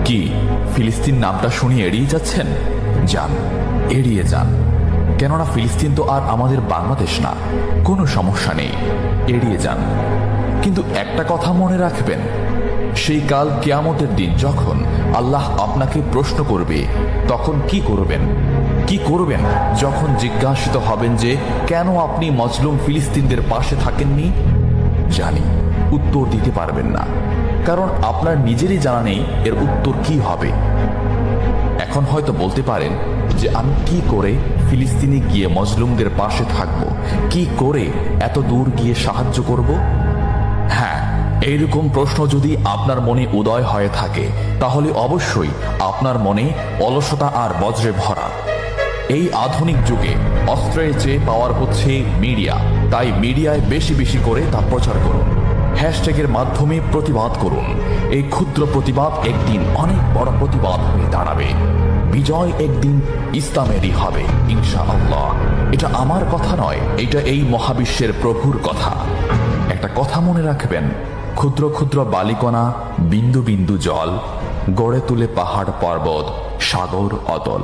কি ফিলিস্তিন নামটা শুনে এড়িয়ে যাচ্ছেন? যান, এড়িয়ে যান। কেননা ফিলিস্তিন তো আর আমাদের বাংলাদেশ না। কোনো সমস্যা নেই, এড়িয়ে যান। কিন্তু একটা কথা মনে রাখবেন, সেই কাল কিয়ামতের দিন যখন আল্লাহ আপনাকে প্রশ্ন করবে, তখন কি করবেন? কি করবেন যখন জিজ্ঞাসিত হবেন যে কেন আপনি মজলুম ফিলিস্তিনদের পাশে থাকেননি? জানি উত্তর দিতে পারবেন না, কারণ আপনার নিজেরই জানা নেই এর উত্তর কি হবে। এখন হয়তো বলতে পারেন যে আমি কি করে ফিলিস্তিনে গিয়ে মজলুমদের পাশে থাকব, কি করে এত দূর গিয়ে সাহায্য করব? হ্যাঁ, এইরকম প্রশ্ন যদি আপনার মনে উদয় হয়ে থাকে, তাহলে অবশ্যই আপনার মনে অলসতা আর বজ্রে ভরা। এই আধুনিক যুগে অস্ত্রের চেয়ে পাওয়ার হচ্ছে মিডিয়া, তাই মিডিয়ায় বেশি বেশি করে তা প্রচার করুন। হ্যাশট্যাগের মাধ্যমে প্রতিবাদ করুন। এই ক্ষুদ্র প্রতিবাদ একদিন অনেক বড় প্রতিবাদ হয়ে দাঁড়াবে। বিজয় একদিন ইসলামেরই হবে ইনশাআল্লাহ। এটা আমার কথা নয়, এটা এই মহাবিশ্বের প্রভুর কথা। একটা কথা মনে রাখবেন, ক্ষুদ্র ক্ষুদ্র বালিকণা, বিন্দু বিন্দু জল গড়ে তুলে পাহাড় পর্বত, সাগর অতল।